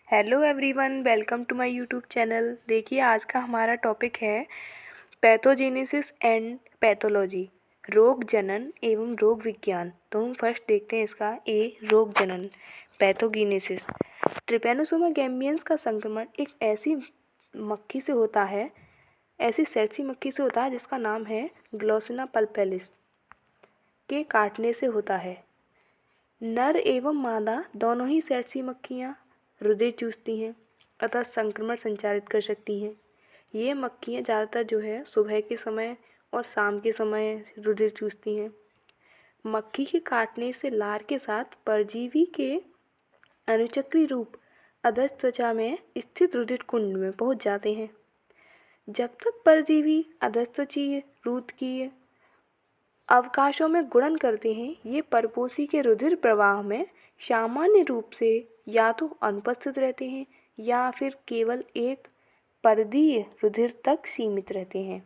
Hello everyone, welcome to my YouTube channel. देखिए, आज का हमारा टॉपिक है पैथोजेनेसिस एंड पैथोलॉजी, रोग जनन एवं रोग विज्ञान। तो हम फर्स्ट देखते हैं इसका रोग जनन, पैथोजेनेसिस। ट्रिपैनोसोमा गैम्बियंस का संक्रमण एक ऐसी मक्खी से होता है, ऐसी सेड्सी मक्खी से होता है जिसका नाम है ग्लोसिना पल्पेलिस के काटने से होता है। नर एवं मादा दोनों ही सेड्सी मक्खियाँ रुधिर चूसती हैं अतः संक्रमण संचारित कर सकती हैं। ये मक्खियाँ ज़्यादातर जो है सुबह के समय और शाम के समय रुधिर चूसती हैं। मक्खी के काटने से लार के साथ परजीवी के अनुचक्री रूप अधस त्वचा में स्थित रुधिर कुंड में पहुंच जाते हैं। जब तक परजीवी अधस्त्वचीय रूट की अवकाशों में गुणन करते हैं, ये परपोषी के रुधिर प्रवाह में सामान्य रूप से या तो अनुपस्थित रहते हैं या फिर केवल एक परिधीय रुधिर तक सीमित रहते हैं।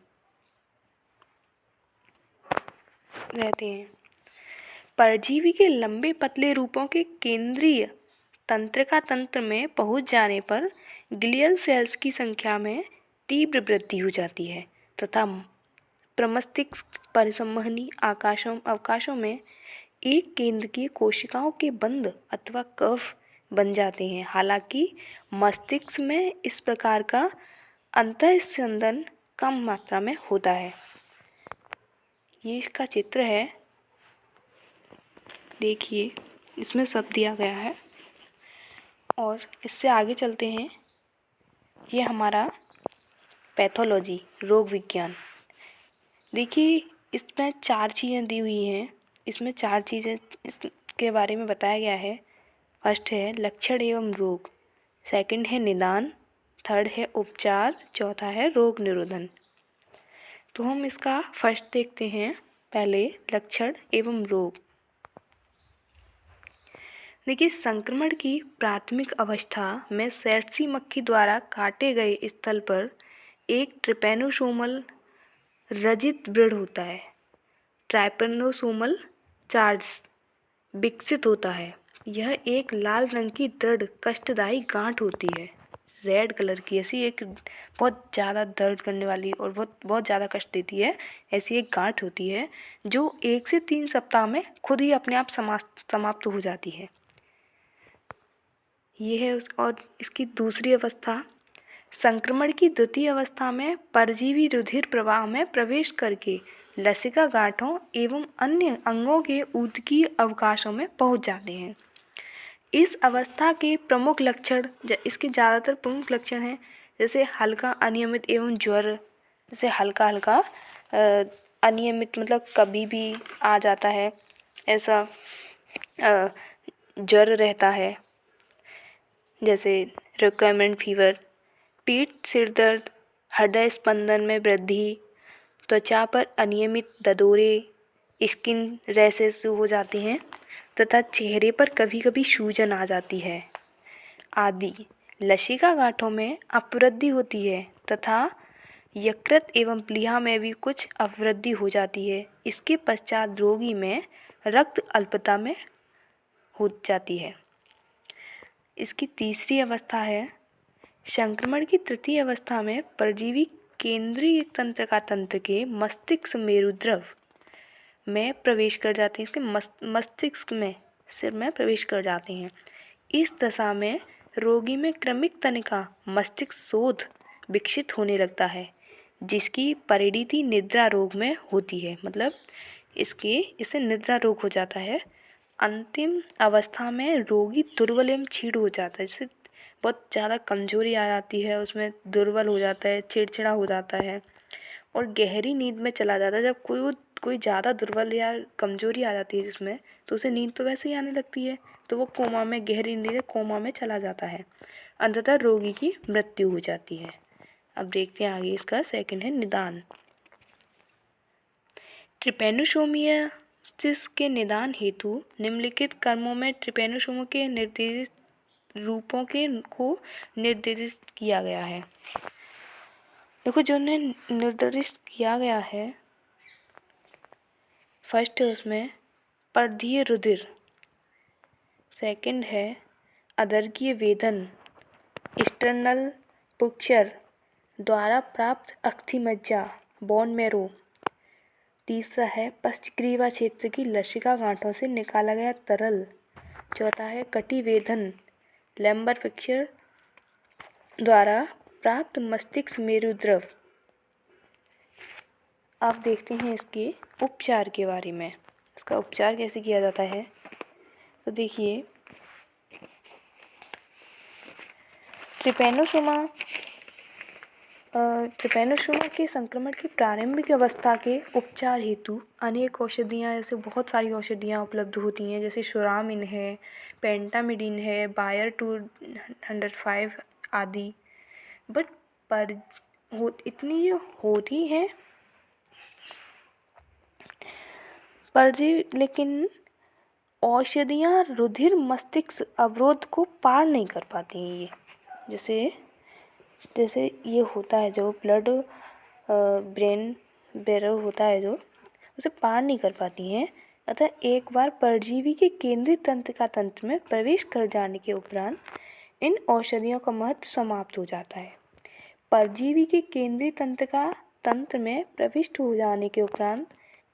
परजीवी के लंबे पतले रूपों के केंद्रीय तंत्रिका तंत्र में पहुंच जाने पर ग्लियल सेल्स की संख्या में तीव्र वृद्धि हो जाती है तथा प्रमस्तिष्क परिसंवहनी अवकाशों में एक केंद्र की कोशिकाओं के बंद अथवा कफ बन जाते हैं। हालांकि मस्तिष्क में इस प्रकार का अंतःस्पंदन कम मात्रा में होता है। ये इसका चित्र है, देखिए इसमें सब दिया गया है। और इससे आगे चलते हैं, ये हमारा पैथोलॉजी, रोग विज्ञान। देखिए इसमें 4 चीज़ें दी हुई हैं। इसमें 4 चीज़ें इसके बारे में बताया गया है। फर्स्ट है लक्षण एवं रोग, सेकंड है निदान, थर्ड है उपचार, चौथा है रोग निरोधन। तो हम इसका फर्स्ट देखते हैं, पहले लक्षण एवं रोग। देखिए संक्रमण की प्राथमिक अवस्था में सेड्सी मक्खी द्वारा काटे गए स्थल पर एक ट्रिपैनोसोमल रजित व्रण होता है, ट्राइपेनोसोमल चार्ज विकसित होता है। यह एक लाल रंग की दृढ़ कष्टदायी गांठ होती है, रेड कलर की, ऐसी एक बहुत ज़्यादा दर्द करने वाली और बहुत ज़्यादा कष्ट देती है, ऐसी एक गांठ होती है जो 1 से 3 सप्ताह में खुद ही अपने आप समाप्त हो जाती है। ये है और इसकी दूसरी अवस्था, संक्रमण की द्वितीय अवस्था में परजीवी रुधिर प्रवाह में प्रवेश करके लसिका गांठों एवं अन्य अंगों के ऊतकीय अवकाशों में पहुंच जाते हैं। इस अवस्था के प्रमुख लक्षण, इसके ज़्यादातर प्रमुख लक्षण हैं जैसे हल्का अनियमित एवं ज्वर, जैसे हल्का हल्का अनियमित मतलब कभी भी आ जाता है, ऐसा ज्वर रहता है, जैसे रिक्वायरमेंट फीवर, पीठ सिर दर्द, हृदय स्पंदन में वृद्धि, त्वचा पर अनियमित ददोरे, स्किन रैशेस जो हो जाते हैं तथा चेहरे पर कभी कभी सूजन आ जाती है आदि। लसिका गांठों में अपवृद्धि होती है तथा यकृत एवं प्लीहा में भी कुछ अवृद्धि हो जाती है। इसके पश्चात रोगी में रक्त अल्पता में हो जाती है। इसकी तीसरी अवस्था है संक्रमण की तृतीय अवस्था में परजीवी केंद्रीय तंत्रिका तंत्र के मस्तिष्क मेरुद्रव में प्रवेश कर जाते हैं, इसके मस्तिष्क में सिर में प्रवेश कर जाते हैं। इस दशा में रोगी में क्रमिक तनिका मस्तिष्क शोथ विकसित होने लगता है, जिसकी परिणति निद्रा रोग में होती है। मतलब इसे निद्रा रोग हो जाता है। अंतिम अवस्था में रोगी दुर्बल एवं क्षीण हो जाता है, जिससे बहुत ज़्यादा कमजोरी आ जाती है, उसमें दुर्बल हो जाता है, चिड़चिड़ा हो जाता है और गहरी नींद में चला जाता है। जब कोई ज़्यादा दुर्बल या कमजोरी आ जाती है जिसमें, तो उसे नींद तो वैसे ही आने लगती है, तो वो कोमा में, गहरी नींद कोमा में चला जाता है। अंततः रोगी की मृत्यु हो जाती है। अब देखते हैं आगे, इसका सेकंड है निदान। ट्रिपैनोसोमियासिस के निदान हेतु निम्नलिखित कर्मों में ट्रिपैनोसोमा के निर्देशित रूपों को निर्देशित किया गया है। देखो जो निर्दिष्ट किया गया है, फर्स्ट है उसमें परधीय रुधिर, सेकंड है अदर्गीय वेदन, एक्सटर्नल पुक्चर द्वारा प्राप्त अस्थिमज्जा बोन मैरो। तीसरा है पश्चग्रीवा क्षेत्र की लसिका गांठों से निकाला गया तरल। चौथा है कटिवेधन लैम्बर पिक्चर द्वारा प्राप्त मस्तिष्क मेरुद्रव। अब देखते हैं इसके उपचार के बारे में। इसका उपचार कैसे किया जाता है, तो देखिए ट्रिपैनोसोमा के संक्रमण की प्रारंभिक अवस्था के उपचार हेतु अनेक औषधियाँ, जैसे बहुत सारी औषधियाँ उपलब्ध होती हैं, जैसे शोरामिन है, पेंटामिडिन है, बायर 205 आदि। बट इतनी ये होती हैं लेकिन औषधियाँ रुधिर मस्तिष्क अवरोध को पार नहीं कर पाती हैं। ये जैसे ये होता है जो ब्लड ब्रेन बैरियर होता है जो उसे पार नहीं कर पाती हैं। अतः एक बार परजीवी के केंद्रीय तंत्र में प्रवेश कर जाने के उपरांत इन औषधियों का महत्व समाप्त हो जाता है। परजीवी के केंद्रीय तंत्र में प्रविष्ट हो जाने के उपरांत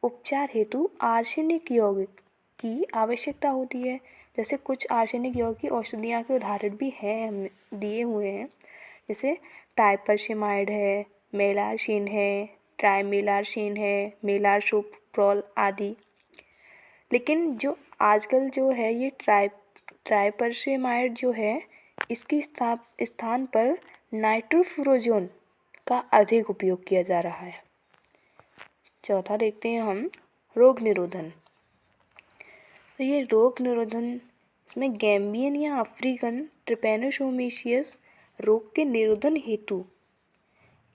उपचार हेतु आर्सेनिक यौगिक की आवश्यकता होती है। जैसे कुछ आर्सेनिक यौगिक औषधियों के उदाहरण भी हैं, हम दिए हुए हैं, जैसे टाइपरसेमाइड है, मेलार्सिन है, ट्राइमेलार्सिन है, मेलार्सोप्रोल आदि। लेकिन जो आजकल जो है ये ट्राइपरसेमाइड जो है, इसकी स्थान पर नाइट्रोफुरोजोन का अधिक उपयोग किया जा रहा है। चौथा देखते हैं हम रोग निरोधन। तो ये रोग निरोधन, इसमें गैम्बियन या अफ्रीकन ट्रिपैनोसोमियसिस रोग के निरोधन हेतु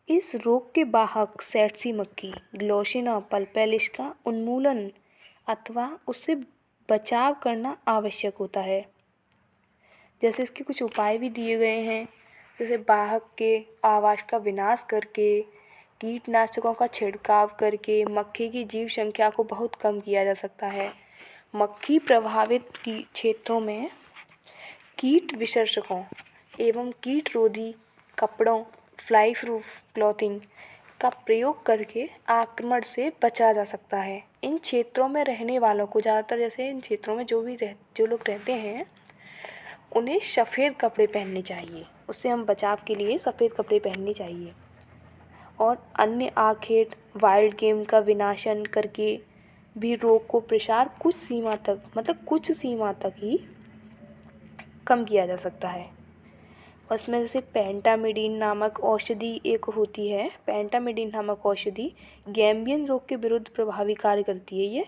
इस रोग के वाहक सेट्सी मक्खी ग्लोसिना पल्पैलिस का उन्मूलन अथवा उससे बचाव करना आवश्यक होता है। जैसे इसके कुछ उपाय भी दिए गए हैं, जैसे वाहक के आवास का विनाश करके, कीटनाशकों का छिड़काव करके मक्खी की जीव संख्या को बहुत कम किया जा सकता है। मक्खी प्रभावित क्षेत्रों में कीट विशेषकों एवं कीट रोधी कपड़ों फ्लाई प्रूफ क्लॉथिंग का प्रयोग करके आक्रमण से बचा जा सकता है। इन क्षेत्रों में रहने वालों को ज़्यादातर, जैसे इन क्षेत्रों में जो लोग रहते हैं उन्हें सफ़ेद कपड़े पहनने चाहिए। उससे हम बचाव के लिए सफ़ेद कपड़े पहनने चाहिए। और अन्य आखेट वाइल्ड गेम का विनाशन करके भी रोग को प्रसार कुछ सीमा तक ही कम किया जा सकता है। उसमें जैसे पेंटामिडिन नामक औषधि एक होती है। पेंटामिडिन नामक औषधि गैम्बियन रोग के विरुद्ध प्रभावी कार्य करती है। ये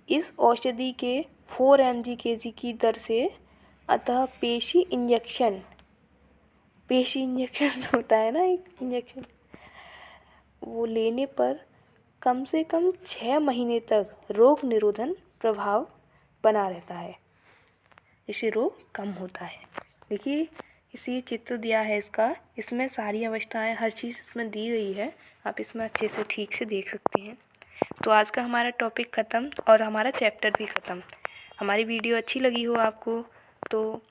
इस औषधि के 4 mg/kg की दर से, अतः पेशी इंजेक्शन होता है ना, एक इंजेक्शन, वो लेने पर कम से कम 6 महीने तक रोग निरोधन प्रभाव बना रहता है, इससे रोग कम होता है। देखिए इसी चित्र दिया है इसका, इसमें सारी अवस्थाएं, हर चीज़ इसमें दी गई है, आप इसमें अच्छे से ठीक से देख सकते हैं। तो आज का हमारा टॉपिक ख़त्म और हमारा चैप्टर भी ख़त्म। हमारी वीडियो अच्छी लगी हो आपको तो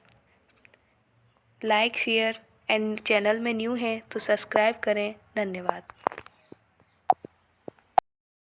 लाइक शेयर एंड चैनल में न्यू है तो सब्सक्राइब करें। धन्यवाद।